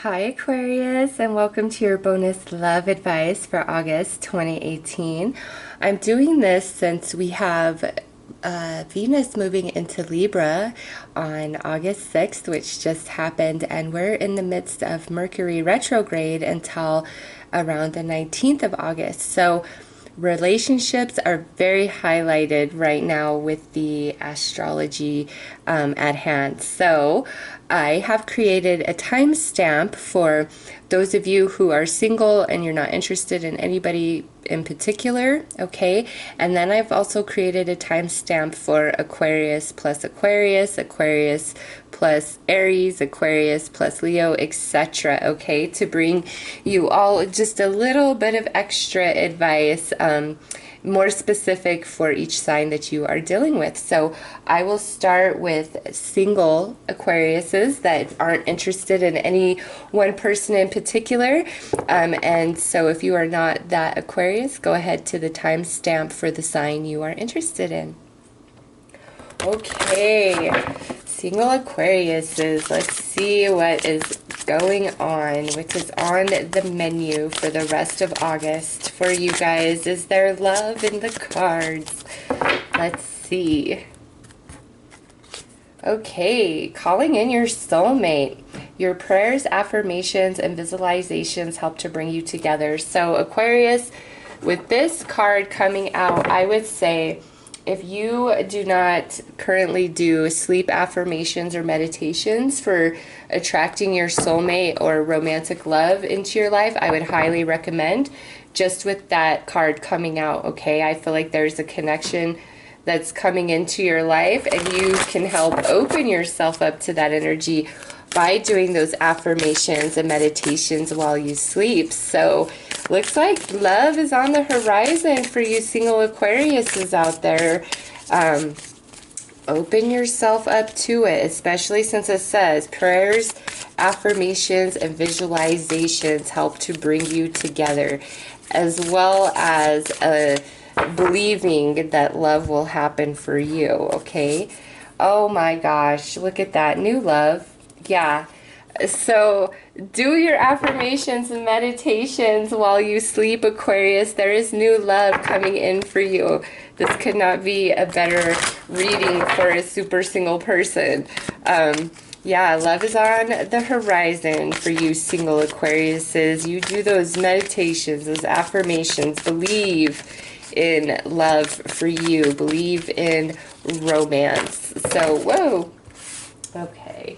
Hi Aquarius, and welcome to your bonus love advice for August 2018. I'm doing this since we have Venus moving into Libra on August 6th, which just happened, and we're in the midst of Mercury retrograde until around the 19th of August. So relationships are very highlighted right now with the astrology at hand. So I have created a timestamp for those of you who are single and you're not interested in anybody in particular, okay? And then I've also created a timestamp for Aquarius plus Aquarius, Aquarius plus Aries, Aquarius plus Leo, etc., okay? To bring you all just a little bit of extra advice, more specific for each sign that you are dealing with. So I will start with single Aquariuses that aren't interested in any one person in particular. And so if you are not that Aquarius, go ahead to the timestamp for the sign you are interested in. Okay, single Aquariuses, let's see what is going on, which is on the menu for the rest of August for you guys. Is there love in the cards? Let's see. Okay, calling in your soulmate. Your prayers, affirmations, and visualizations help to bring you together. So Aquarius, with this card coming out, I would say if you do not currently do sleep affirmations or meditations for attracting your soulmate or romantic love into your life, I would highly recommend just with that card coming out, okay? I feel like there's a connection that's coming into your life and you can help open yourself up to that energy by doing those affirmations and meditations while you sleep. So looks like love is on the horizon for you single Aquariuses out there. Open yourself up to it, especially since it says prayers, affirmations, and visualizations help to bring you together, as well as believing that love will happen for you, okay? Oh my gosh, look at that. New love. Yeah. So do your affirmations and meditations while you sleep, Aquarius. There is new love coming in for you. This could not be a better reading for a super single person. Yeah, love is on the horizon for you single Aquariuses. You do those meditations, those affirmations. Believe in love for you. Believe in romance. So, whoa. Okay.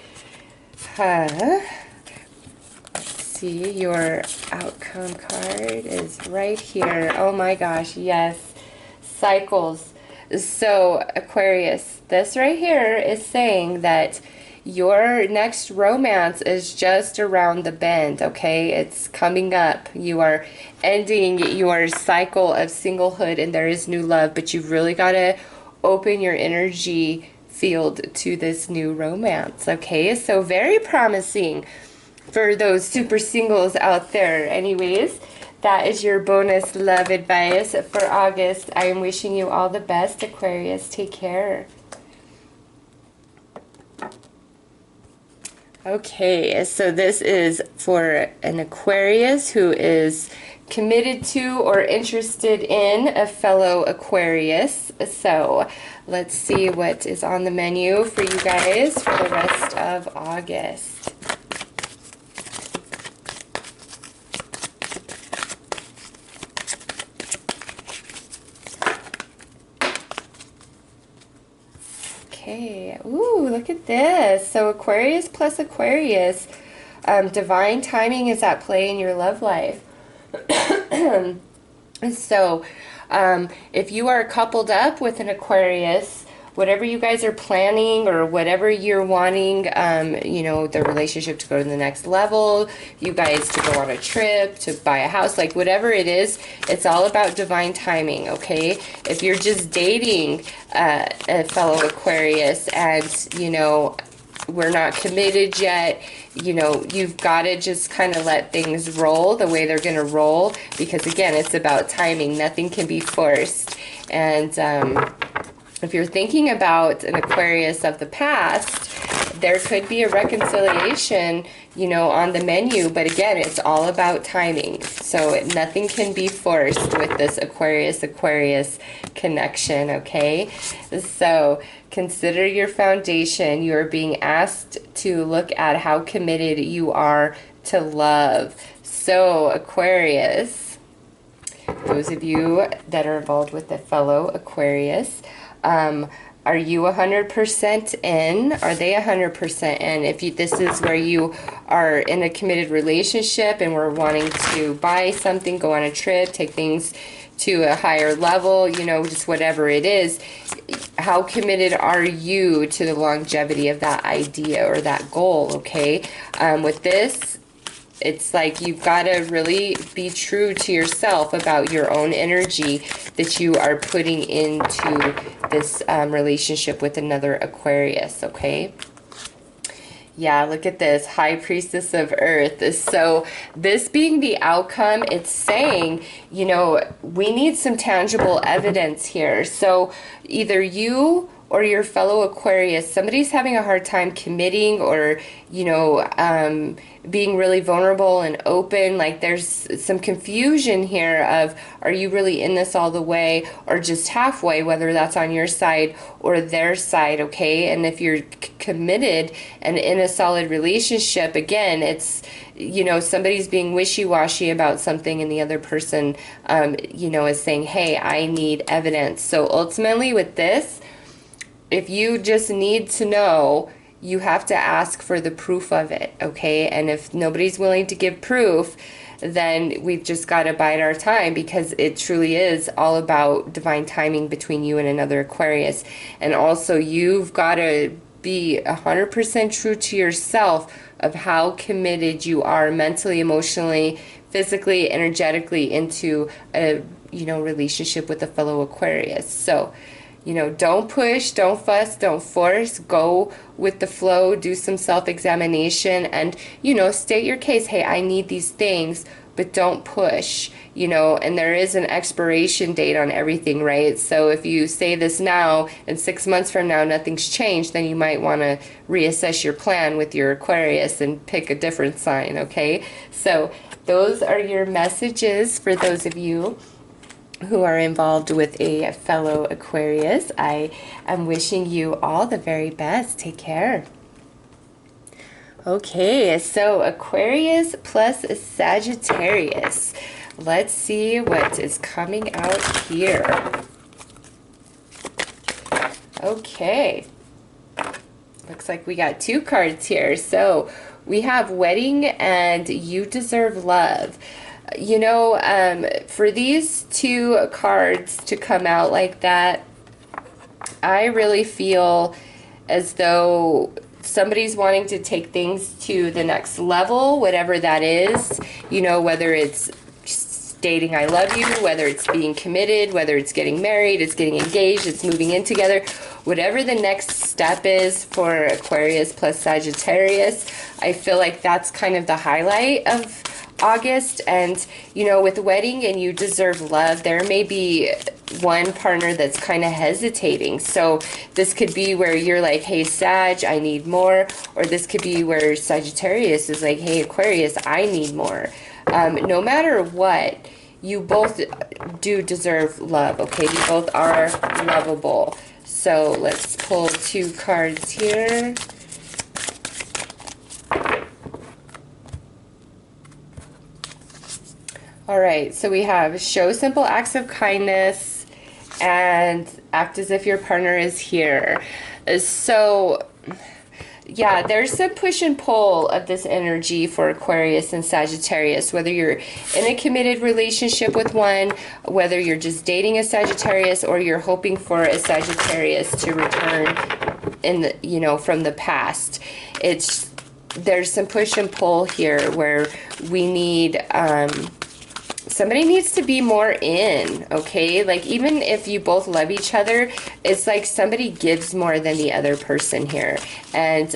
Let's see, your outcome card is right here. Oh my gosh, yes. Cycles. So, Aquarius, this right here is saying that your next romance is just around the bend, okay? It's coming up. You are ending your cycle of singlehood and there is new love, but you've really got to open your energy field to this new romance, okay? So very promising for those super singles out there. Anyways, that is your bonus love advice for August. I am wishing you all the best, Aquarius. Take care. Okay, so this is for an Aquarius who is committed to or interested in a fellow Aquarius. So let's see what is on the menu for you guys for the rest of August. Okay, ooh, look at this. So Aquarius plus Aquarius, divine timing is at play in your love life. So if you are coupled up with an Aquarius, whatever you guys are planning or whatever you're wanting, you know, the relationship to go to the next level, you guys to go on a trip, to buy a house, like whatever it is, it's all about divine timing, okay? If you're just dating a fellow Aquarius and, you know, we're not committed yet, you know, you've got to just kind of let things roll the way they're going to roll, because again, it's about timing. Nothing can be forced. And if you're thinking about an Aquarius of the past, there could be a reconciliation, you know, on the menu, but again, it's all about timing. So nothing can be forced with this Aquarius connection, okay? So consider your foundation. You are being asked to look at how committed you are to love. So Aquarius, those of you that are involved with the fellow Aquarius, are you 100% in? Are they 100% in? If you, this is where you are in a committed relationship and we're wanting to buy something, go on a trip, take things to a higher level, you know, just whatever it is, how committed are you to the longevity of that idea or that goal, okay? With this, it's like you've got to really be true to yourself about your own energy that you are putting into this relationship with another Aquarius, okay? Yeah, look at this, High Priestess of Earth. So this being the outcome, it's saying, you know, we need some tangible evidence here. So either you or your fellow Aquarius, somebody's having a hard time committing or, you know, being really vulnerable and open. Like there's some confusion here of, are you really in this all the way or just halfway, whether that's on your side or their side, okay? And if you're committed and in a solid relationship, again, it's, you know, somebody's being wishy-washy about something and the other person, you know, is saying, hey, I need evidence. So ultimately with this, if you just need to know, you have to ask for the proof of it, okay? And if nobody's willing to give proof, then we've just got to bide our time, because it truly is all about divine timing between you and another Aquarius. And also, you've got to be 100% true to yourself of how committed you are mentally, emotionally, physically, energetically into a, you know, relationship with a fellow Aquarius. So, you know, don't push, don't fuss, don't force, go with the flow, do some self-examination and, you know, state your case. Hey, I need these things, but don't push, you know, and there is an expiration date on everything, right? So if you say this now and 6 months from now nothing's changed, then you might want to reassess your plan with your Aquarius and pick a different sign, okay? So those are your messages for those of you who are involved with a fellow Aquarius. I am wishing you all the very best. Take care. Okay, so Aquarius plus Sagittarius. Let's see what is coming out here. Okay. Looks like we got two cards here. So we have Wedding and You Deserve Love. You know, for these two cards to come out like that, I really feel as though somebody's wanting to take things to the next level, whatever that is, you know, whether it's stating I love you, whether it's being committed, whether it's getting married, it's getting engaged, it's moving in together, whatever the next step is for Aquarius plus Sagittarius, I feel like that's kind of the highlight of August. And, you know, with Wedding and You Deserve Love, there may be one partner that's kind of hesitating. So this could be where you're like, hey, Sag, I need more. Or this could be where Sagittarius is like, hey, Aquarius, I need more. No matter what, you both do deserve love, okay? You both are lovable. So let's pull two cards here. All right, so we have show simple acts of kindness and act as if your partner is here. So, yeah, there's some push and pull of this energy for Aquarius and Sagittarius, whether you're in a committed relationship with one, whether you're just dating a Sagittarius, or you're hoping for a Sagittarius to return in the, you know, from the past. There's some push and pull here where we need somebody needs to be more in, okay? Like, even if you both love each other, it's like somebody gives more than the other person here. And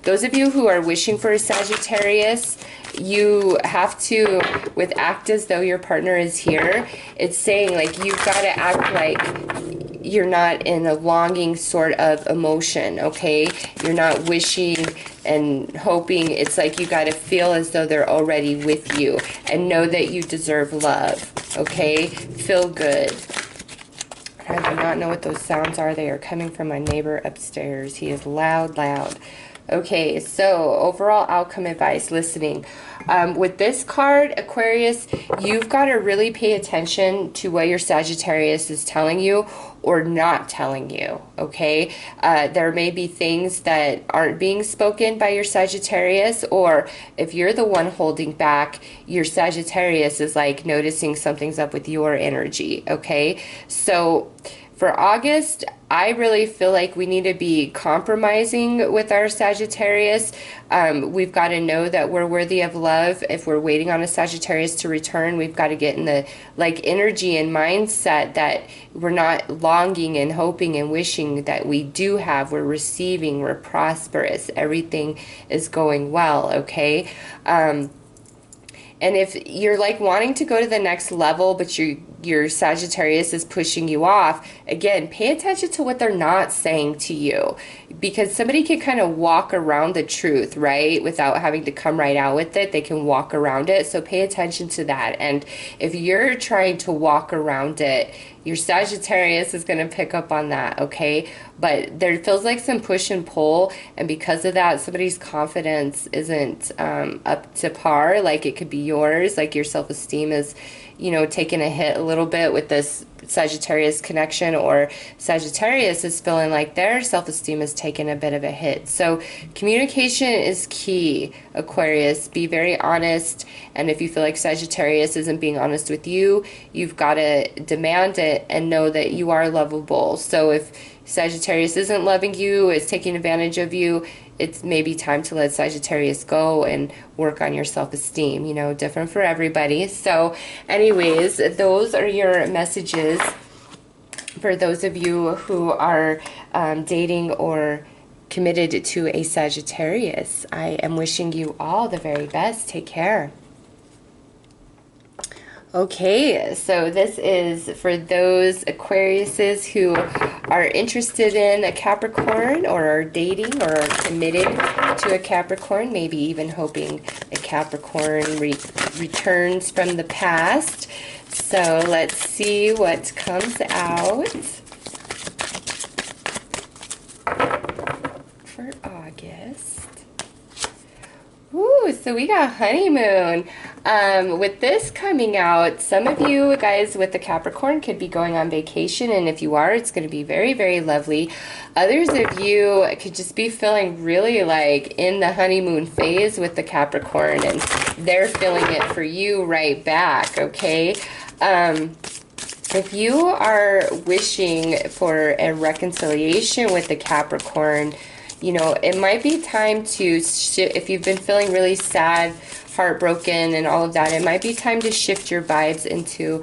those of you who are wishing for a Sagittarius, you have to, with act as though your partner is here, it's saying, like, you've got to act like you're not in a longing sort of emotion, okay? You're not wishing and hoping. It's like you got to feel as though they're already with you, and know that you deserve love, okay? Feel good. I do not know what those sounds are. They are coming from my neighbor upstairs. He is loud, loud. Okay, so overall outcome advice, listening. With this card, Aquarius, you've got to really pay attention to what your Sagittarius is telling you or not telling you, okay? There may be things that aren't being spoken by your Sagittarius, or if you're the one holding back, your Sagittarius is like noticing something's up with your energy, okay? So for August, I really feel like we need to be compromising with our Sagittarius. We've got to know that we're worthy of love. If we're waiting on a Sagittarius to return, we've got to get in the energy and mindset that we're not longing and hoping and wishing that we do have. We're receiving, we're prosperous, everything is going well, okay? And if you're like wanting to go to the next level, but your Sagittarius is pushing you off, again, pay attention to what they're not saying to you, because somebody can kind of walk around the truth, right? Without having to come right out with it, they can walk around it. So pay attention to that. And if you're trying to walk around it, your Sagittarius is going to pick up on that, okay? But there feels like some push and pull, and because of that, somebody's confidence isn't up to par. Like it could be yours, like your self-esteem is, you know, taking a hit a little bit with this Sagittarius connection, or Sagittarius is feeling like their self-esteem is taking a bit of a hit. So communication is key, Aquarius. Be very honest, and if you feel like Sagittarius isn't being honest with you, you've got to demand it and know that you are lovable. So if Sagittarius isn't loving you, is taking advantage of you, it's maybe time to let Sagittarius go and work on your self-esteem, you know, different for everybody. So anyways, those are your messages for those of you who are dating or committed to a Sagittarius. I am wishing you all the very best. Take care. Okay, so this is for those Aquariuses who are interested in a Capricorn, or are dating or are committed to a Capricorn, maybe even hoping a Capricorn returns from the past. So let's see what comes out for August. Ooh, so we got honeymoon. With this coming out, some of you guys with the Capricorn could be going on vacation, and if you are, it's going to be very, very lovely. Others of you could just be feeling really like in the honeymoon phase with the Capricorn, and they're feeling it for you right back, okay? If you are wishing for a reconciliation with the Capricorn, you know, it might be time to, if you've been feeling really sad, heartbroken, and all of that, it might be time to shift your vibes into,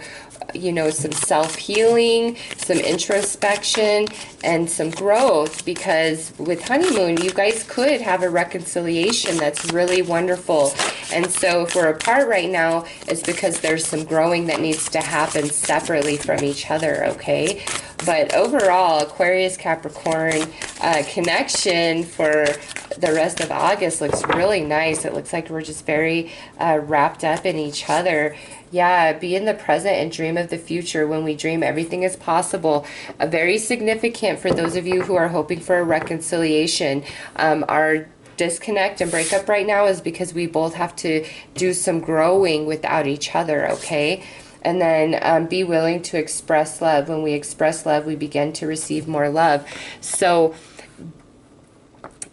you know, some self-healing, some introspection, and some growth, because with honeymoon, you guys could have a reconciliation that's really wonderful. And so if we're apart right now, it's because there's some growing that needs to happen separately from each other, okay? But overall, Aquarius Capricorn connection for the rest of August looks really nice. It looks like we're just very wrapped up in each other. Yeah, be in the present and dream of the future. When we dream, everything is possible. Very significant for those of you who are hoping for a reconciliation. Our disconnect and breakup right now is because we both have to do some growing without each other, okay? And then be willing to express love. When we express love, we begin to receive more love. So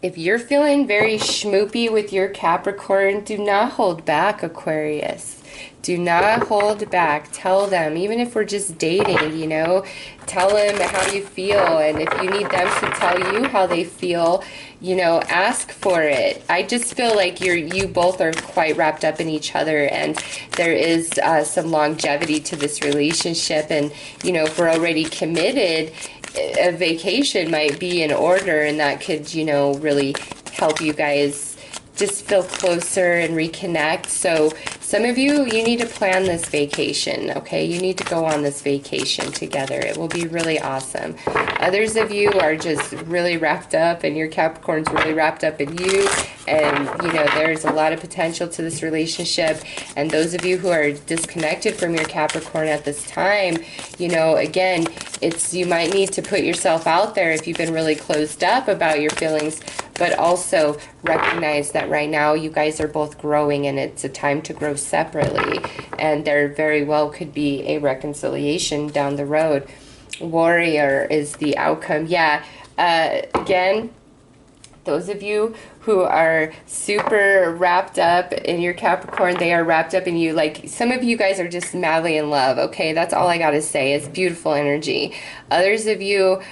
if you're feeling very schmoopy with your Capricorn, do not hold back, Aquarius. Do not hold back. Tell them, even if we're just dating, you know, tell them how you feel. And if you need them to tell you how they feel, you know, ask for it. I just feel like you both are quite wrapped up in each other, and there is some longevity to this relationship. And, you know, if we're already committed, a vacation might be in order, and that could, you know, really help you guys just feel closer and reconnect. So some of you, you need to plan this vacation, okay? You need to go on this vacation together. It will be really awesome. Others of you are just really wrapped up, and your Capricorn's really wrapped up in you, and you know, there's a lot of potential to this relationship. And those of you who are disconnected from your Capricorn at this time, you know, again, you might need to put yourself out there if you've been really closed up about your feelings, but also recognize that right now you guys are both growing, and it's a time to grow separately, and there very well could be a reconciliation down the road. Warrior is the outcome. Yeah, again, those of you who are super wrapped up in your Capricorn, they are wrapped up in you. Like, some of you guys are just madly in love, okay? That's all I gotta say. It's beautiful energy. Others of you,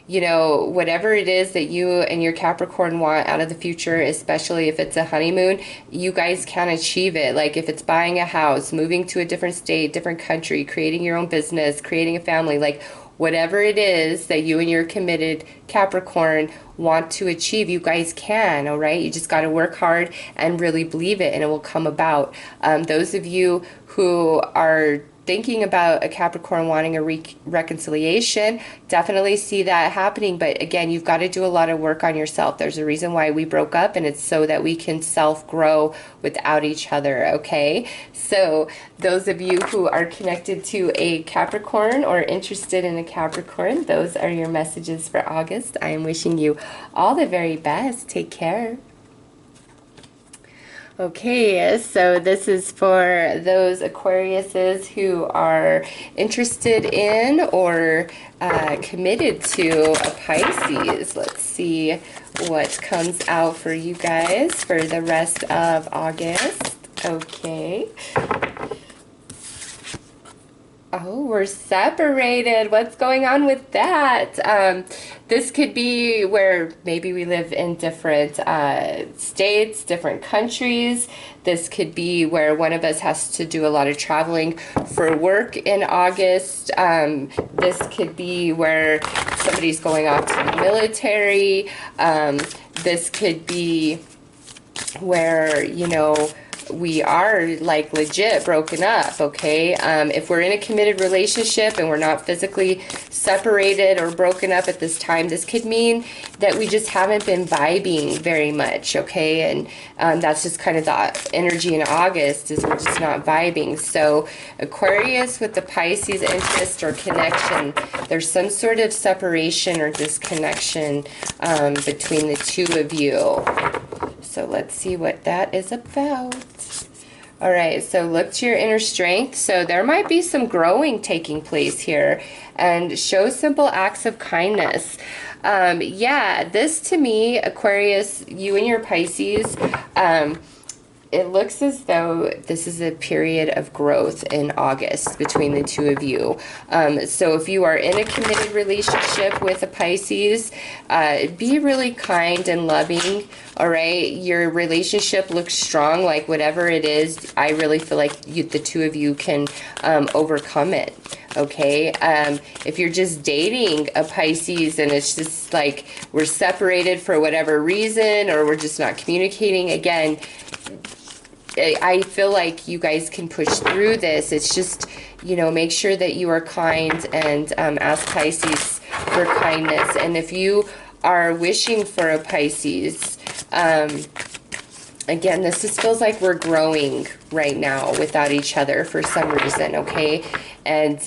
you know, whatever it is that you and your Capricorn want out of the future, especially if it's a honeymoon, you guys can achieve it. Like, if it's buying a house, moving to a different state, different country, creating your own business, creating a family, like, whatever it is that you and your committed Capricorn want to achieve, you guys can, all right? You just got to work hard and really believe it, and it will come about. Those of you who are thinking about a Capricorn wanting a reconciliation, definitely see that happening. But again, you've got to do a lot of work on yourself. There's a reason why we broke up, and it's so that we can self-grow without each other, okay? So those of you who are connected to a Capricorn or interested in a Capricorn, those are your messages for August. I am wishing you all the very best. Take care. Okay, so this is for those Aquariuses who are interested in or committed to a Pisces. Let's see what comes out for you guys for the rest of August. Okay. Oh, we're separated. What's going on with that? This could be where maybe we live in different states, different countries. This could be where one of us has to do a lot of traveling for work in August. This could be where somebody's going off to the military. This could be where, you know, we are like legit broken up, okay? If we're in a committed relationship and we're not physically separated or broken up at this time, this could mean that we just haven't been vibing very much, okay? And that's just kind of the energy in August, is we're just not vibing. So Aquarius with the Pisces interest or connection, there's some sort of separation or disconnection between the two of you. So let's see what that is about. All right, so look to your inner strength. So there might be some growing taking place here, and show simple acts of kindness. Yeah, this to me, Aquarius, you and your Pisces, it looks as though this is a period of growth in August between the two of you. So if you are in a committed relationship with a Pisces, be really kind and loving, all right? Your relationship looks strong, like whatever it is, I really feel like the two of you can overcome it, okay? If you're just dating a Pisces and it's just like we're separated for whatever reason, or we're just not communicating, again, I feel like you guys can push through this. It's just, you know, make sure that you are kind and ask Pisces for kindness. And if you are wishing for a Pisces, again, this just feels like we're growing right now without each other for some reason, okay? And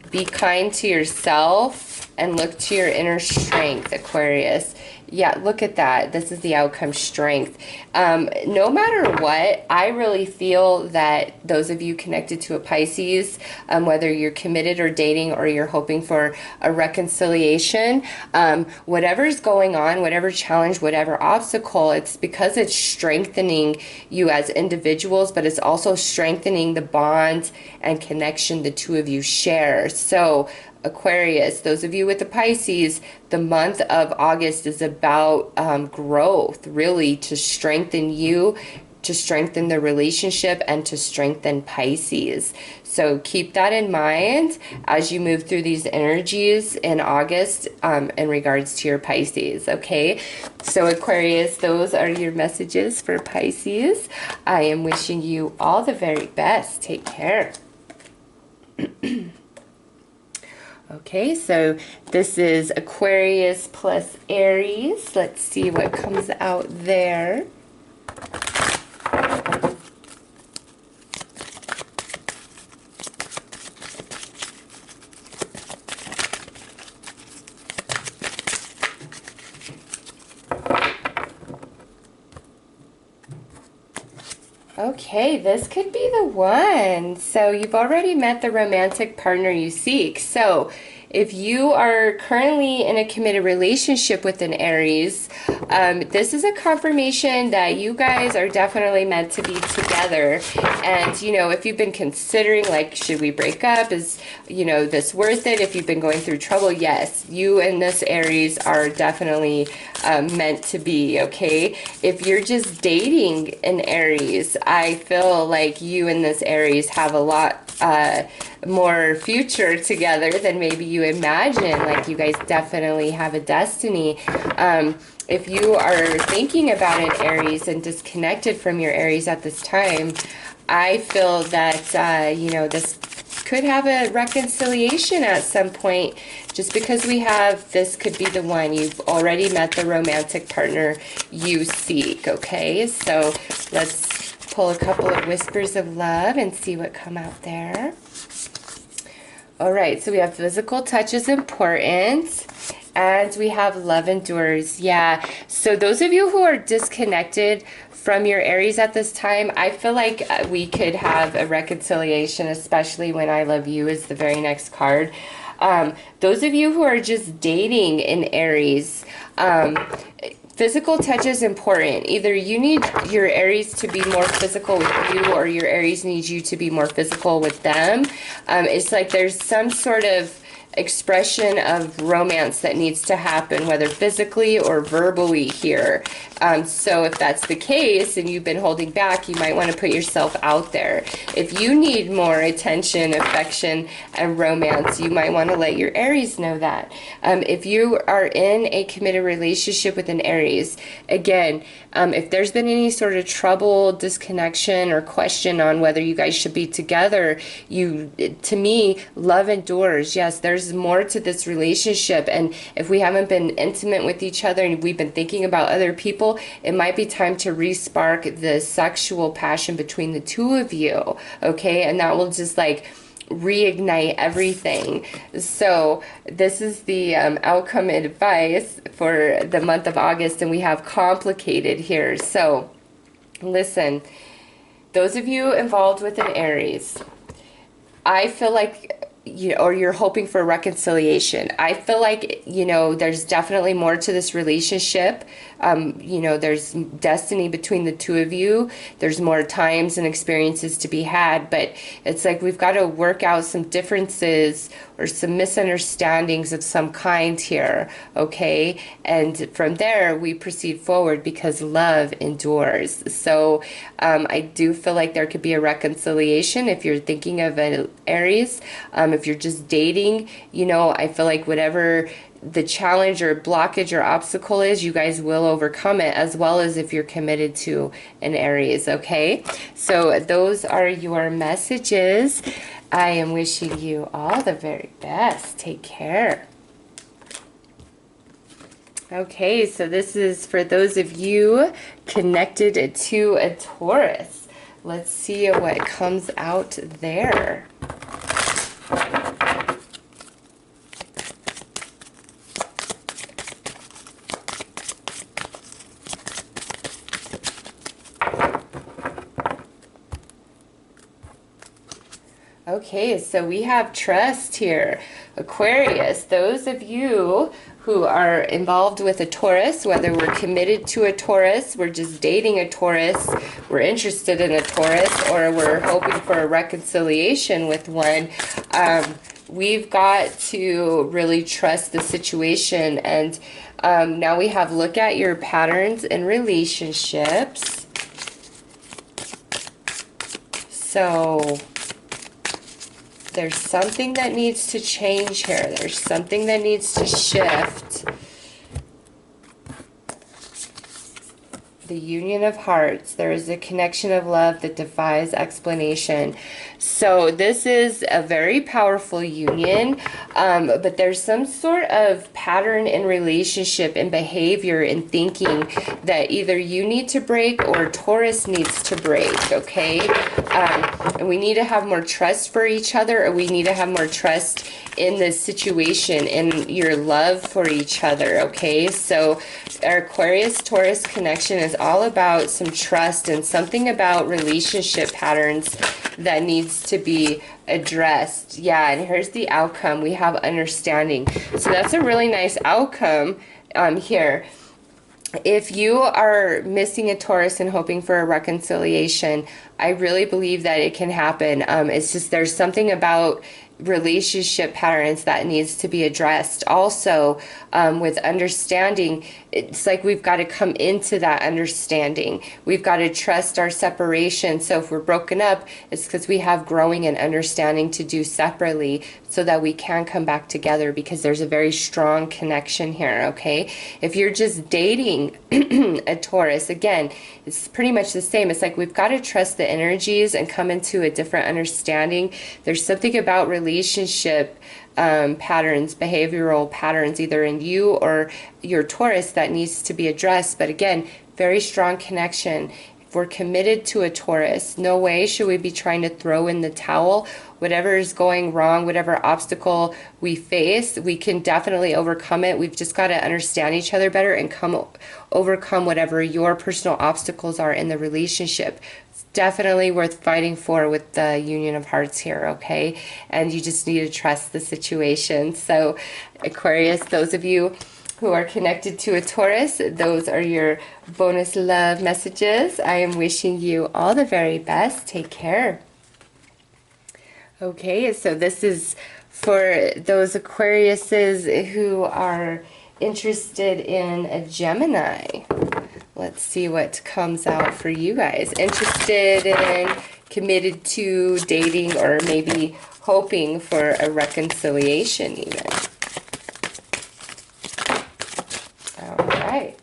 be kind to yourself and look to your inner strength, Aquarius. Yeah, look at that. This is the outcome, strength. No matter what, I really feel that those of you connected to a Pisces, whether you're committed or dating or you're hoping for a reconciliation, whatever's going on, whatever challenge, whatever obstacle, it's because it's strengthening you as individuals, but it's also strengthening the bond and connection the two of you share. So Aquarius, those of you with the Pisces, the month of August is about growth, really, to strengthen you to strengthen the relationship and to strengthen Pisces. So keep that in mind as you move through these energies in August in regards to your Pisces, okay? So Aquarius, those are your messages for Pisces. I am wishing you all the very best. Take care. Okay, so this is Aquarius plus Aries. Let's see what comes out there. Okay, this could be the one. So you've already met the romantic partner you seek. So if you are currently in a committed relationship with an Aries, this is a confirmation that you guys are definitely meant to be together. And, you know, if you've been considering, like, should we break up? Is, you know, this worth it? If you've been going through trouble, yes, you and this Aries are definitely meant to be, okay? If you're just dating an Aries, I feel like you and this Aries have a lot more future together than maybe you imagine. Like, you guys definitely have a destiny. If you are thinking about an Aries and disconnected from your Aries at this time, I feel that, you know, this could have a reconciliation at some point. Just because we have, this could be the one. You've already met the romantic partner you seek, okay? So let's pull a couple of whispers of love and see what come out there. All right, so we have physical touch is important, and we have love endures. Yeah, so those of you who are disconnected from your Aries at this time, I feel like we could have a reconciliation, especially when I love you is the very next card. Those of you who are just dating an Aries, physical touch is important. Either you need your Aries to be more physical with you, or your Aries needs you to be more physical with them. It's like there's some sort of expression of romance that needs to happen, whether physically or verbally here. So if that's the case and you've been holding back, you might want to put yourself out there. If you need more attention, affection, and romance, you might want to let your Aries know that. If you are in a committed relationship with an Aries, again, if there's been any sort of trouble, disconnection, or question on whether you guys should be together, to me, love endures. Yes, there's more to this relationship, and if we haven't been intimate with each other and we've been thinking about other people, it might be time to re-spark the sexual passion between the two of you, okay? And that will just like reignite everything. So this is the outcome advice for the month of August, and we have complicated here. So listen, those of you involved with an Aries, I feel like, or you're hoping for reconciliation, I feel like, you know, there's definitely more to this relationship. You know, there's destiny between the two of you. There's more times and experiences to be had, but it's like we've got to work out some differences or some misunderstandings of some kind here, okay? And from there, we proceed forward because love endures. So I do feel like there could be a reconciliation if you're thinking of an Aries. If you're just dating, you know, I feel like whatever the challenge or blockage or obstacle is, you guys will overcome it, as well as if you're committed to an Aries, okay? So those are your messages. I am wishing you all the very best. Take care. Okay, so this is for those of you connected to a Taurus. Let's see what comes out there. Okay, so we have trust here. Aquarius, those of you who are involved with a Taurus, whether we're committed to a Taurus, we're just dating a Taurus, we're interested in a Taurus, or we're hoping for a reconciliation with one, we've got to really trust the situation. And now we have look at your patterns in relationships. So there's something that needs to change here. There's something that needs to shift. The union of hearts. There is a connection of love that defies explanation. So this is a very powerful union, but there's some sort of pattern in relationship and behavior and thinking that either you need to break or Taurus needs to break, okay? And we need to have more trust for each other, or we need to have more trust in this situation, in your love for each other, okay? So our Aquarius-Taurus connection is all about some trust and something about relationship patterns that needs to be addressed. Yeah, and here's the outcome. We have understanding. So that's a really nice outcome here. If you are missing a Taurus and hoping for a reconciliation, I really believe that it can happen. It's just there's something about relationship patterns that needs to be addressed. Also, with understanding, it's like we've got to come into that understanding. We've got to trust our separation. So if we're broken up, it's because we have growing and understanding to do separately so that we can come back together, because there's a very strong connection here, okay? If you're just dating a Taurus, again, it's pretty much the same. It's like we've got to trust the energies and come into a different understanding. There's something about relationship patterns, behavioral patterns, either in you or your Taurus, that needs to be addressed. But again, very strong connection. If we're committed to a Taurus, no way should we be trying to throw in the towel. Whatever is going wrong, whatever obstacle we face, we can definitely overcome it. We've just got to understand each other better and overcome whatever your personal obstacles are in the relationship. It's definitely worth fighting for with the union of hearts here, okay? And you just need to trust the situation. So Aquarius, those of you who are connected to a Taurus, those are your bonus love messages. I am wishing you all the very best. Take care. Okay, so this is for those Aquariuses who are interested in a Gemini. Let's see what comes out for you guys. Interested in, committed to, dating, or maybe hoping for a reconciliation even. All right.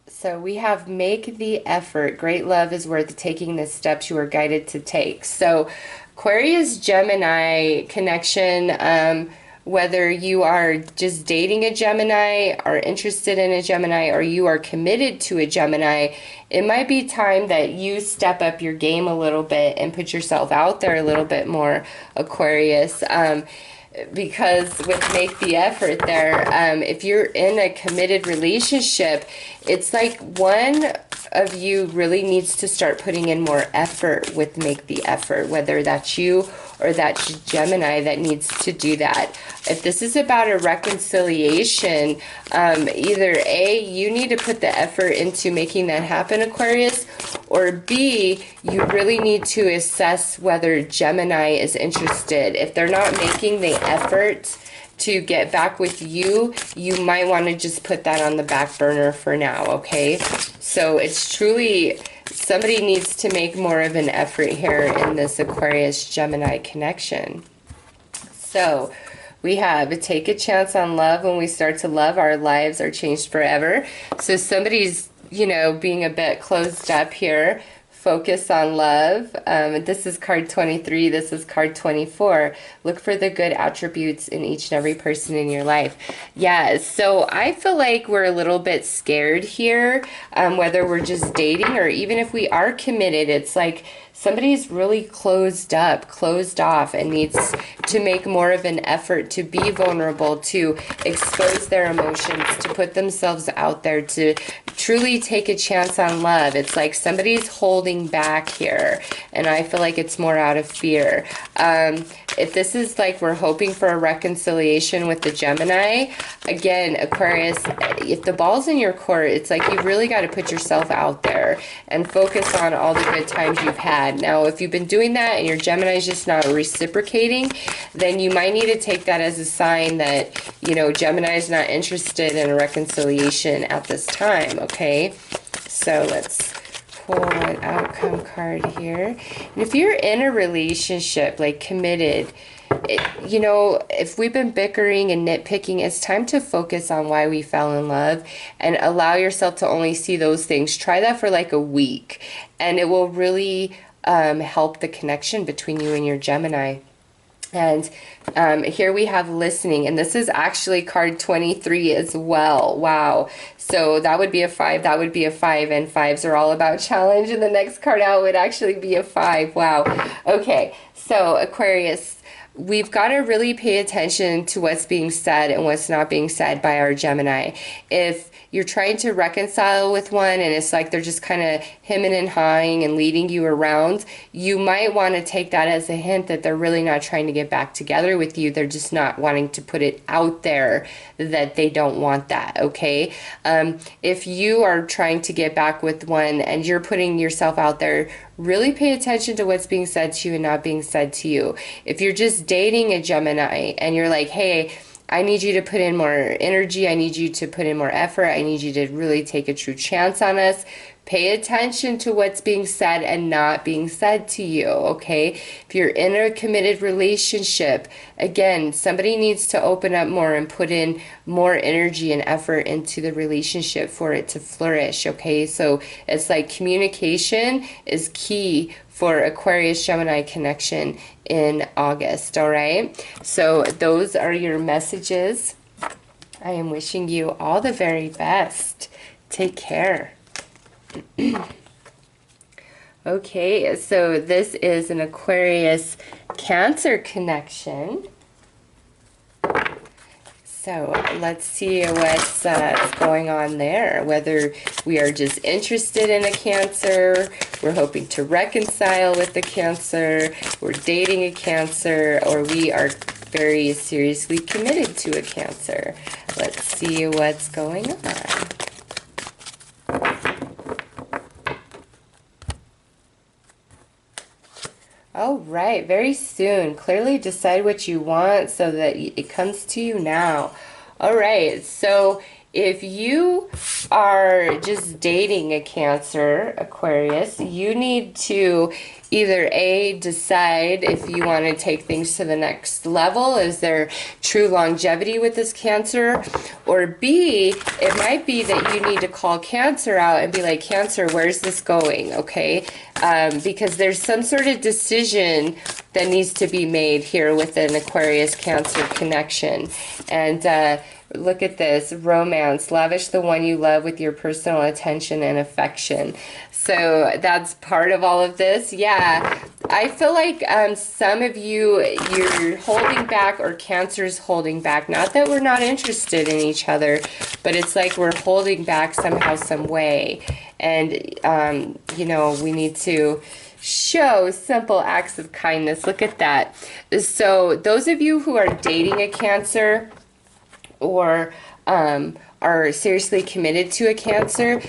So we have make the effort. Great love is worth taking the steps you are guided to take. So Aquarius Gemini connection, whether you are just dating a Gemini, are interested in a Gemini, or you are committed to a Gemini, it might be time that you step up your game a little bit and put yourself out there a little bit more, Aquarius. Because with make the effort there, if you're in a committed relationship, it's like one of you really needs to start putting in more effort with make the effort, whether that's you or that's Gemini that needs to do that. If this is about a reconciliation, either A, you need to put the effort into making that happen, Aquarius, or B, you really need to assess whether Gemini is interested. If they're not making the effort to get back with you, you might want to just put that on the back burner for now, okay? So it's truly, somebody needs to make more of an effort here in this Aquarius-Gemini connection. So we have take a chance on love. When we start to love, our lives are changed forever. So somebody's, you know, being a bit closed up here. Focus on love. This is card 23. This is card 24. Look for the good attributes in each and every person in your life. Yeah, so I feel like we're a little bit scared here, whether we're just dating or even if we are committed. It's like somebody's really closed up, closed off, and needs to make more of an effort to be vulnerable, to expose their emotions, to put themselves out there, to truly take a chance on love. It's like somebody's holding back here, and I feel like it's more out of fear. If this is like we're hoping for a reconciliation with the Gemini, again, Aquarius, if the ball's in your court, it's like you've really got to put yourself out there and focus on all the good times you've had. Now, if you've been doing that and your Gemini is just not reciprocating, then you might need to take that as a sign that, you know, Gemini is not interested in a reconciliation at this time, okay? So let's pull an outcome card here. And if you're in a relationship, like committed, you know, if we've been bickering and nitpicking, it's time to focus on why we fell in love and allow yourself to only see those things. Try that for like a week, and it will really help the connection between you and your Gemini. And here we have listening, and this is actually card 23 as well. Wow. So that would be a 5, that would be a 5, and 5s are all about challenge, and the next card out would actually be a 5. Wow. Okay, so Aquarius, we've got to really pay attention to what's being said and what's not being said by our Gemini. If you're trying to reconcile with one and it's like they're just kind of hemming and hawing and leading you around, you might want to take that as a hint that they're really not trying to get back together with you. They're just not wanting to put it out there that they don't want that, okay? If you are trying to get back with one and you're putting yourself out there, really pay attention to what's being said to you and not being said to you. If you're just dating a Gemini and you're like, hey, I need you to put in more energy, I need you to put in more effort, I need you to really take a true chance on us, pay attention to what's being said and not being said to you, okay? If you're in a committed relationship, again, somebody needs to open up more and put in more energy and effort into the relationship for it to flourish, okay? So it's like communication is key for Aquarius Gemini connection in August, all right? So those are your messages. I am wishing you all the very best. Take care. Okay, so this is an Aquarius Cancer connection. So let's see what's going on there. Whether we are just interested in a Cancer, we're hoping to reconcile with the Cancer, we're dating a Cancer, or we are very seriously committed to a Cancer. Let's see what's going on. All right, very soon. Clearly decide what you want so that it comes to you now. All right, so if you are just dating a Cancer, Aquarius, you need to either A, decide if you want to take things to the next level. Is there true longevity with this Cancer? Or B, it might be that you need to call Cancer out and be like, Cancer, where's this going? Okay, because there's some sort of decision that needs to be made here with an Aquarius Cancer connection. And look at this, romance, lavish the one you love with your personal attention and affection. So that's part of all of this. Yeah, I feel like some of you, you're holding back, or Cancer's holding back. Not that we're not interested in each other, but it's like we're holding back somehow, some way. And, you know, we need to show simple acts of kindness. Look at that. So those of you who are dating a Cancer, or are seriously committed to a Cancer,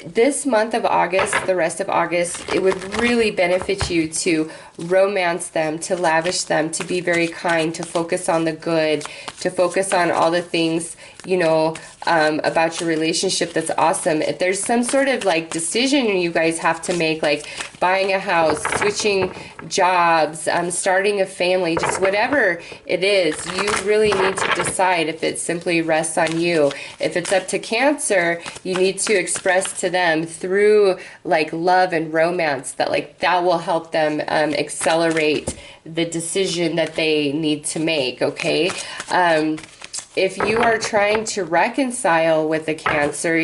this month of August, the rest of August, it would really benefit you to romance them, to lavish them, to be very kind, to focus on the good, to focus on all the things, you know, about your relationship that's awesome. If there's some sort of like decision you guys have to make, like buying a house, switching jobs, starting a family, just whatever it is, you really need to decide if it simply rests on you. If it's up to Cancer, you need to express to them through like love and romance that like that will help them accelerate the decision that they need to make, okay? If you are trying to reconcile with a Cancer,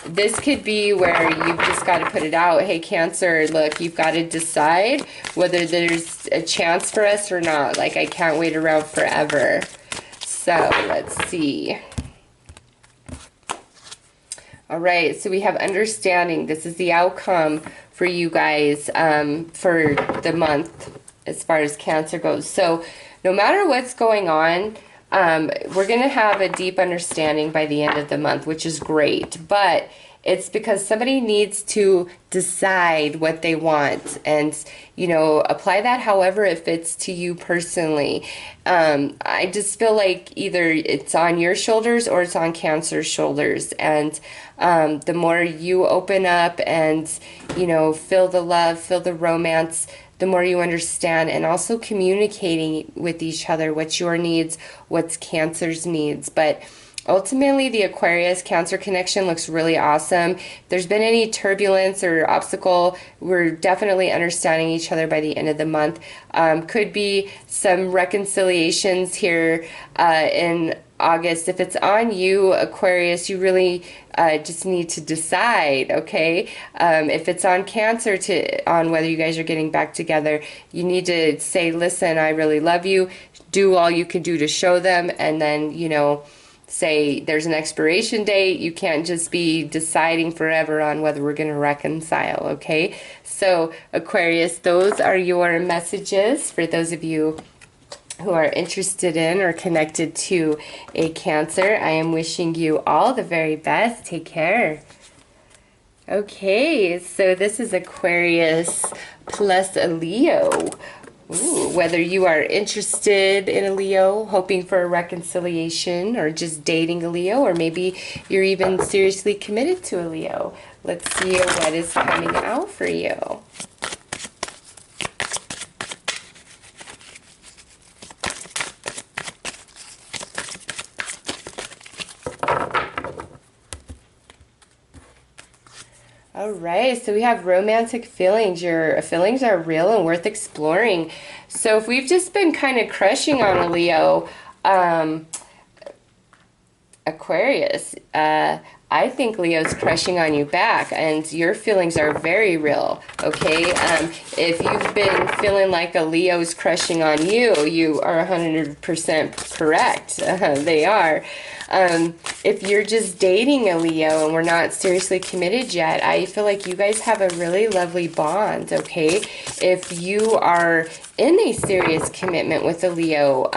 this could be where you've just got to put it out. Hey, Cancer, look, you've got to decide whether there's a chance for us or not. Like, I can't wait around forever. So, let's see. All right, so we have understanding. This is the outcome for you guys for the month as far as Cancer goes. So, no matter what's going on, we're going to have a deep understanding by the end of the month, which is great. But it's because somebody needs to decide what they want and, you know, apply that however it fits to you personally. I just feel like either it's on your shoulders or it's on Cancer's shoulders. And the more you open up and, you know, feel the love, feel the romance, the more you understand, and also communicating with each other what's your needs, what's Cancer's needs. But ultimately, the Aquarius Cancer connection looks really awesome. If there's been any turbulence or obstacle, we're definitely understanding each other by the end of the month. Could be some reconciliations here in August. If it's on you, Aquarius, you really just need to decide, okay? If it's on Cancer, on whether you guys are getting back together, you need to say, listen, I really love you. Do all you can do to show them, and then, you know, say there's an expiration date. You can't just be deciding forever on whether we're going to reconcile, okay? So, Aquarius, those are your messages for those of you who are interested in or connected to a Cancer. I am wishing you all the very best. Take care. Okay, so this is Aquarius plus a Leo. Ooh, whether you are interested in a Leo, hoping for a reconciliation, or just dating a Leo, or maybe you're even seriously committed to a Leo. Let's see what is coming out for you. All right, so we have romantic feelings. Your feelings are real and worth exploring. So if we've just been kind of crushing on a Leo, Aquarius, I think Leo's crushing on you back, and your feelings are very real, okay? If you've been feeling like a Leo's crushing on you, you are 100% correct. They are. If you're just dating a Leo and we're not seriously committed yet, I feel like you guys have a really lovely bond, okay? If you are in a serious commitment with a Leo,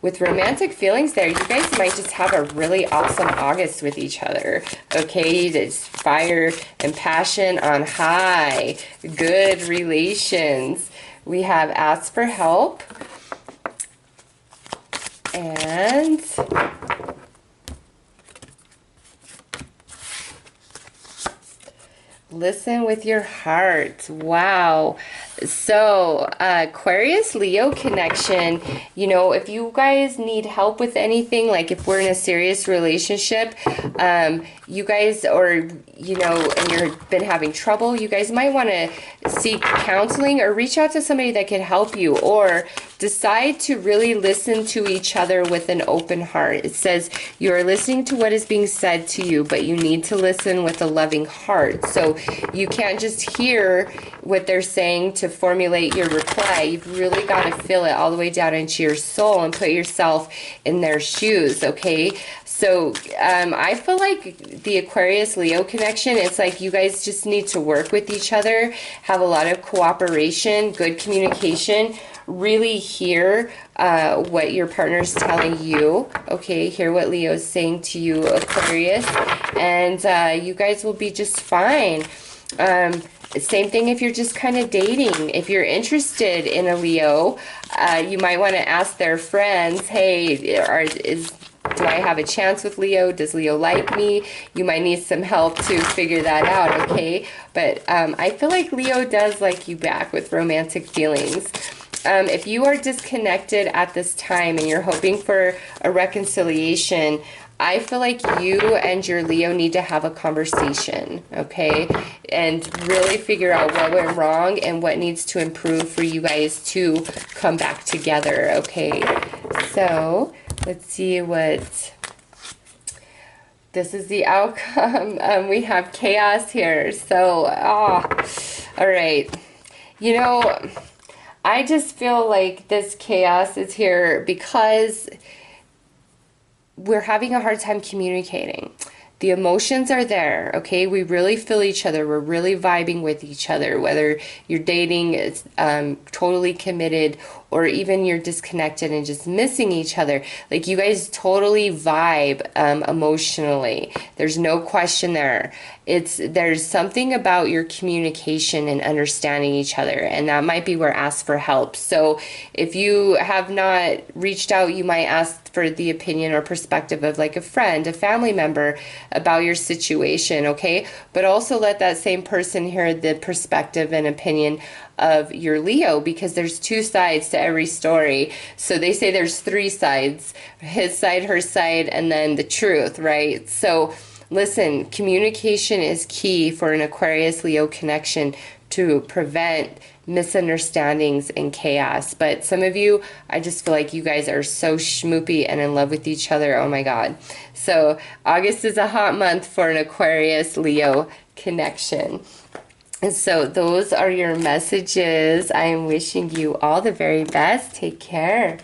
with romantic feelings there, you guys might just have a really awesome August with each other, okay? There's fire and passion on high, good relations. We have ask for help, and listen with your heart. Wow. So, Aquarius Leo connection, you know, if you guys need help with anything, like if we're in a serious relationship, you guys, or, you know, and you've been having trouble, you guys might want to seek counseling or reach out to somebody that can help you, or decide to really listen to each other with an open heart. It says you are listening to what is being said to you, but you need to listen with a loving heart. So you can't just hear what they're saying to formulate your reply. You've really got to feel it all the way down into your soul and put yourself in their shoes, okay? So I feel like the Aquarius Leo connection, it's like you guys just need to work with each other, have a lot of cooperation, good communication, really hear what your partner's telling you, okay? Hear what Leo's saying to you, Aquarius, and you guys will be just fine. Same thing if you're just kind of dating. If you're interested in a Leo, you might want to ask their friends, hey, do I have a chance with Leo? Does Leo like me? You might need some help to figure that out, okay? But I feel like Leo does like you back with romantic feelings. If you are disconnected at this time and you're hoping for a reconciliation, I feel like you and your Leo need to have a conversation, okay? And really figure out what went wrong and what needs to improve for you guys to come back together, okay? So, let's see what... This is the outcome. We have chaos here. So, all right. You know, I just feel like this chaos is here because we're having a hard time communicating. The emotions are there, okay? We really feel each other. We're really vibing with each other, whether you're dating, totally committed, or even you're disconnected and just missing each other. Like, you guys totally vibe emotionally. There's no question there. There's something about your communication and understanding each other, and that might be where ask for help. So if you have not reached out, you might ask for the opinion or perspective of like a friend, a family member about your situation, okay? But also let that same person hear the perspective and opinion of your Leo, because there's two sides to every story. So they say there's three sides: his side, her side, and then the truth, right? So listen, communication is key for an Aquarius Leo connection to prevent misunderstandings and chaos. But some of you, I just feel like you guys are so schmoopy and in love with each other. Oh my God. So August is a hot month for an Aquarius Leo connection. And so those are your messages. I am wishing you all the very best. Take care.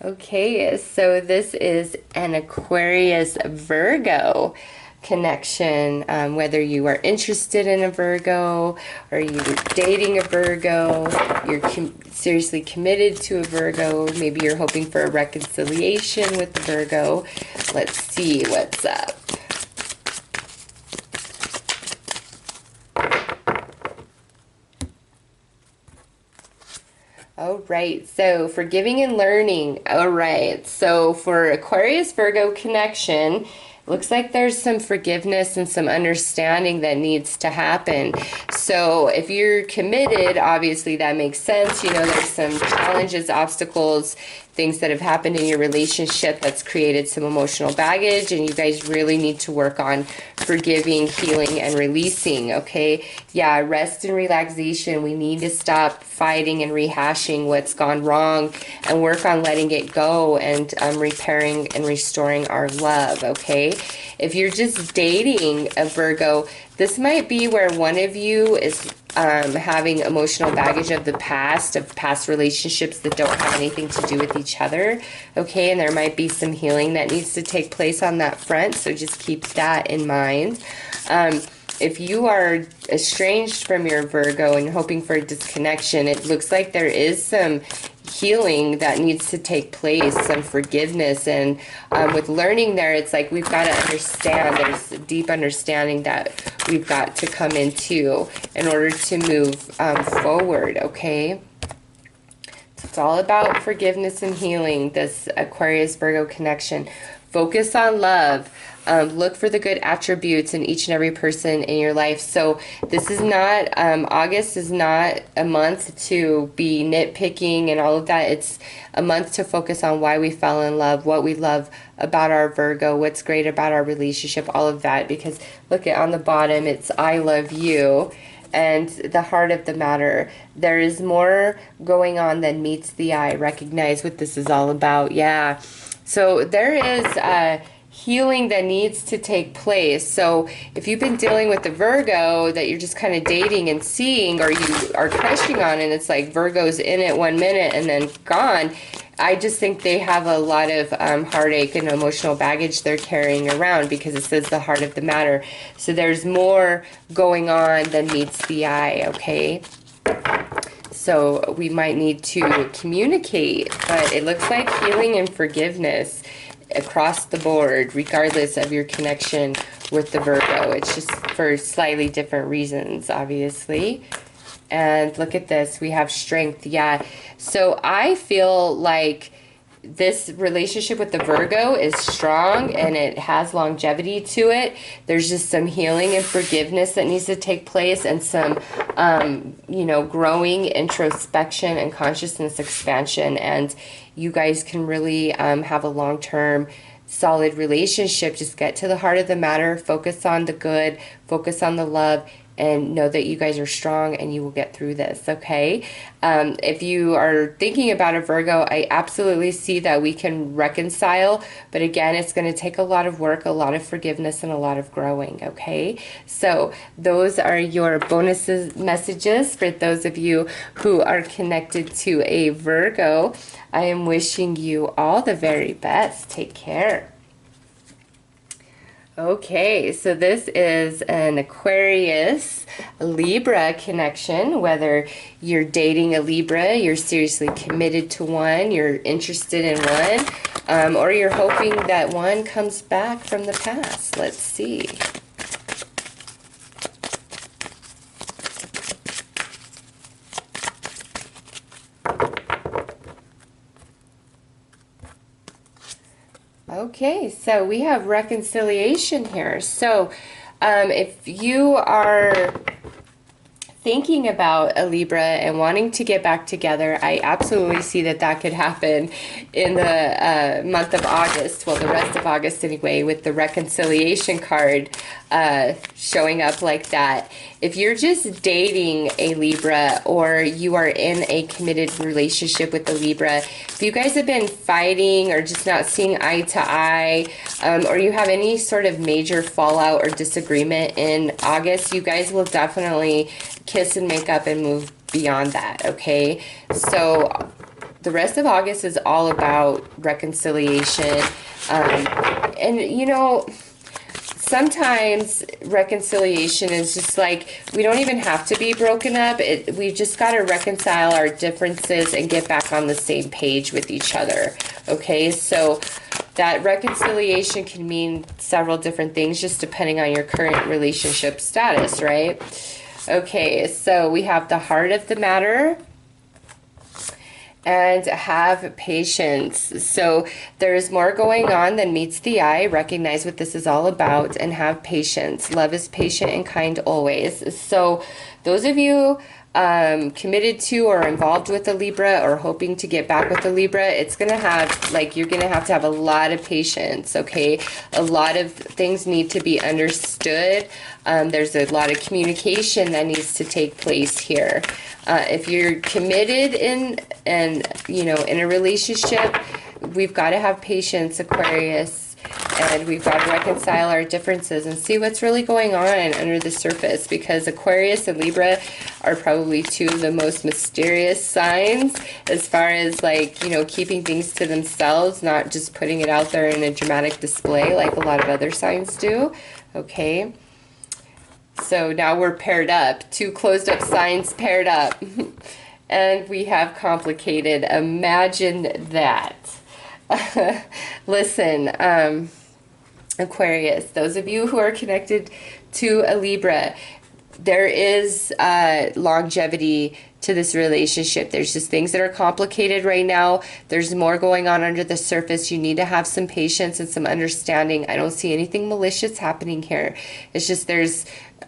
Okay, so this is an Aquarius Virgo connection. Whether you are interested in a Virgo, or you're dating a Virgo, you're seriously committed to a Virgo, maybe you're hoping for a reconciliation with the Virgo. Let's see what's up. All right, so forgiving and learning. All right, so for Aquarius Virgo connection, looks like there's some forgiveness and some understanding that needs to happen. So if you're committed, obviously that makes sense. You know, there's some challenges, obstacles, things that have happened in your relationship that's created some emotional baggage, and you guys really need to work on forgiving, healing, and releasing, okay? Yeah, rest and relaxation. We need to stop fighting and rehashing what's gone wrong and work on letting it go and repairing and restoring our love, okay? If you're just dating a Virgo, this might be where one of you is having emotional baggage of the past, of past relationships that don't have anything to do with each other, okay? And there might be some healing that needs to take place on that front, so just keep that in mind. If you are estranged from your Virgo and hoping for a disconnection, it looks like there is some healing that needs to take place, some forgiveness, and with learning there, it's like we've got to understand, there's a deep understanding that we've got to come into in order to move forward, okay? It's all about forgiveness and healing, this Aquarius Virgo connection. Focus on love. Look for the good attributes in each and every person in your life. So this is not, August is not a month to be nitpicking and all of that. It's a month to focus on why we fell in love, what we love about our Virgo, what's great about our relationship, all of that. Because look at on the bottom, it's I love you. And the heart of the matter, there is more going on than meets the eye. Recognize what this is all about. Yeah. So there is healing that needs to take place. So if you've been dealing with the Virgo that you're just kind of dating and seeing, or you are crushing on, and it's like Virgo's in it 1 minute and then gone, I just think they have a lot of heartache and emotional baggage they're carrying around, because it says the heart of the matter. So there's more going on than meets the eye, okay? So we might need to communicate, but it looks like healing and forgiveness across the board, regardless of your connection with the Virgo. It's just for slightly different reasons, obviously. And look at this, we have strength. Yeah, so I feel like this relationship with the Virgo is strong and it has longevity to it. There's just some healing and forgiveness that needs to take place, and some you know, growing introspection and consciousness expansion, and you guys can really have a long-term solid relationship. Just get to the heart of the matter, focus on the good, focus on the love, and know that you guys are strong and you will get through this, okay? If you are thinking about a Virgo, I absolutely see that we can reconcile, but again, it's going to take a lot of work, a lot of forgiveness, and a lot of growing, okay? So those are your bonuses messages for those of you who are connected to a Virgo. I am wishing you all the very best. Take care. Okay, so this is an Aquarius Libra connection. Whether you're dating a Libra, you're seriously committed to one, you're interested in one, or you're hoping that one comes back from the past. Let's see. Okay, so we have reconciliation here. So if you are thinking about a Libra and wanting to get back together, I absolutely see that that could happen in the month of August, well, the rest of August anyway, with the reconciliation card showing up like that. If you're just dating a Libra or you are in a committed relationship with a Libra, if you guys have been fighting or just not seeing eye to eye, or you have any sort of major fallout or disagreement in August, you guys will definitely kiss and make up and move beyond that, okay? So the rest of August is all about reconciliation. And, you know, sometimes reconciliation is just like, we don't even have to be broken up. We just got to reconcile our differences and get back on the same page with each other, okay? So that reconciliation can mean several different things just depending on your current relationship status, right? Okay, so we have the heart of the matter and have patience. So there's more going on than meets the eye. Recognize what this is all about and have patience. Love is patient and kind always. So those of you committed to or involved with a Libra or hoping to get back with a Libra, it's going to have, like, you're going to have a lot of patience, okay? A lot of things need to be understood. There's a lot of communication that needs to take place here. If you're committed in a relationship, we've got to have patience, Aquarius. And we've got to reconcile our differences and see what's really going on under the surface, because Aquarius and Libra are probably two of the most mysterious signs as far as, like, you know, keeping things to themselves, not just putting it out there in a dramatic display like a lot of other signs do. Okay. So now we're paired up. Two closed up signs paired up. And we have complicated. Imagine that. Listen, Aquarius, those of you who are connected to a Libra, there is longevity to this relationship. There's just things that are complicated right now. There's more going on under the surface. You need to have some patience and some understanding. I don't see anything malicious happening here. It's just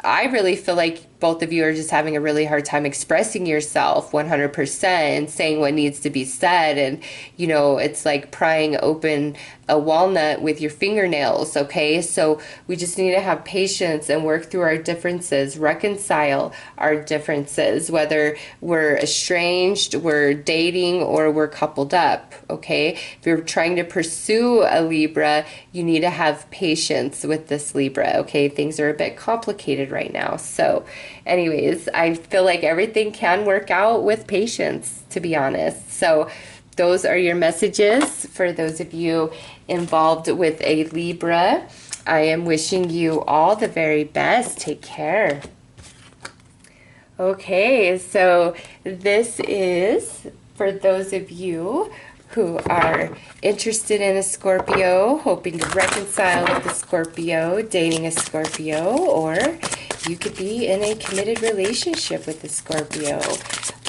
I really feel like both of you are just having a really hard time expressing yourself 100% and saying what needs to be said. And, you know, it's like prying open a walnut with your fingernails, okay? So we just need to have patience and work through our differences, reconcile our differences, whether we're estranged, we're dating, or we're coupled up, okay? If you're trying to pursue a Libra, you need to have patience with this Libra, okay? Things are a bit complicated right now. So anyways, I feel like everything can work out with patience, to be honest. So those are your messages for those of you involved with a Libra. I am wishing you all the very best. Take care. Okay, so this is for those of you who are interested in a Scorpio, hoping to reconcile with a Scorpio, dating a Scorpio, or you could be in a committed relationship with a Scorpio.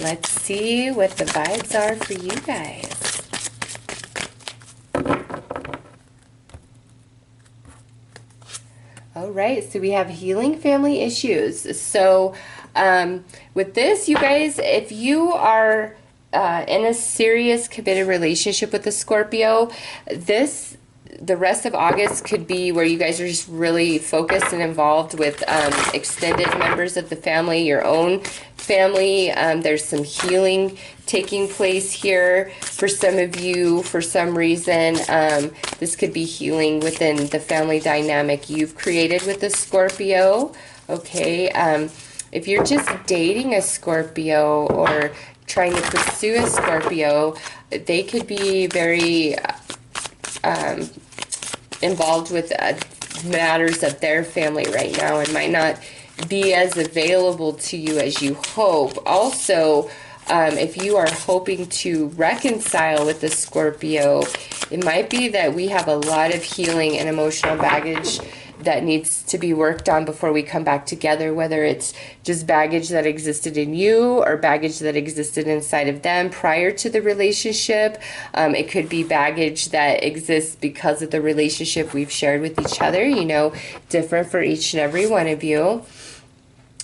Let's see what the vibes are for you guys. All right, so we have healing family issues. So with this, you guys, if you are in a serious committed relationship with a Scorpio, the rest of August could be where you guys are just really focused and involved with extended members of the family, your own family. There's some healing taking place here for some of you. For some reason, this could be healing within the family dynamic you've created with the Scorpio. Okay, if you're just dating a Scorpio or trying to pursue a Scorpio, they could be very involved with matters of their family right now and might not be as available to you as you hope. Also, if you are hoping to reconcile with the Scorpio, it might be that we have a lot of healing and emotional baggage that needs to be worked on before we come back together, whether it's just baggage that existed in you or baggage that existed inside of them prior to the relationship. It could be baggage that exists because of the relationship we've shared with each other, you know, different for each and every one of you.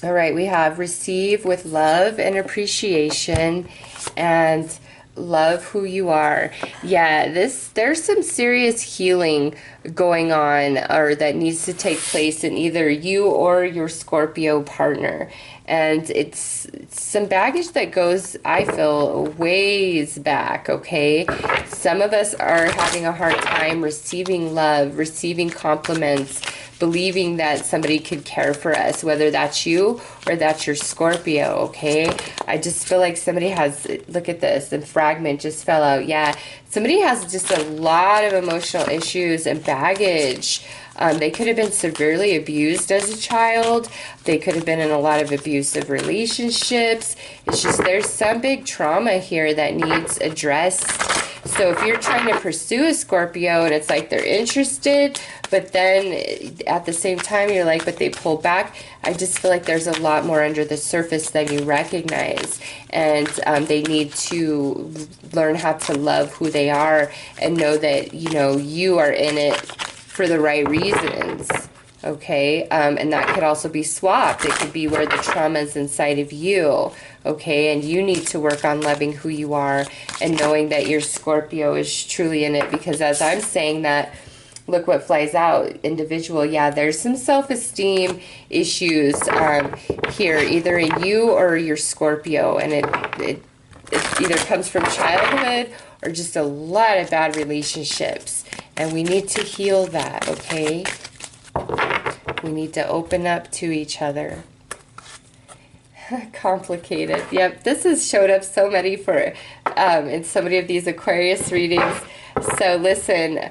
All right, we have receive with love and appreciation and love who you are. Yeah, there's some serious healing going on or that needs to take place in either you or your Scorpio partner. And it's some baggage that goes, I feel, ways back, okay? Some of us are having a hard time receiving love, receiving compliments, believing that somebody could care for us, whether that's you or that's your Scorpio, okay? I just feel like somebody has, look at this, the fragment just fell out. Yeah, somebody has just a lot of emotional issues and baggage. They could have been severely abused as a child. They could have been in a lot of abusive relationships. It's just there's some big trauma here that needs addressed. So if you're trying to pursue a Scorpio and it's like they're interested, but then at the same time you're like, but they pull back, I just feel like there's a lot more under the surface than you recognize. And they need to learn how to love who they are and know that, you know, you are in it for the right reasons. Okay, and that could also be swapped. It could be where the trauma is inside of you, okay, and you need to work on loving who you are and knowing that your Scorpio is truly in it, because as I'm saying that, look what flies out, individual. Yeah, there's some self-esteem issues here, either in you or your Scorpio, and it either comes from childhood or just a lot of bad relationships, and we need to heal that, okay? We need to open up to each other. Complicated. Yep, this has showed up so many for in so many of these Aquarius readings. So listen,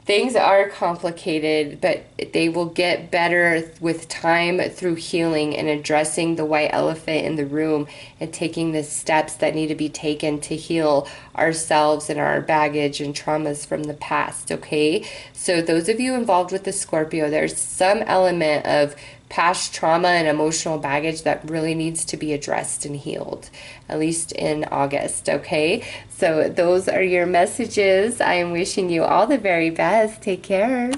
things are complicated, but they will get better with time through healing and addressing the white elephant in the room and taking the steps that need to be taken to heal ourselves and our baggage and traumas from the past, okay? So those of you involved with the Scorpio, there's some element of past trauma and emotional baggage that really needs to be addressed and healed, at least in August, okay? So those are your messages. I am wishing you all the very best. Take care.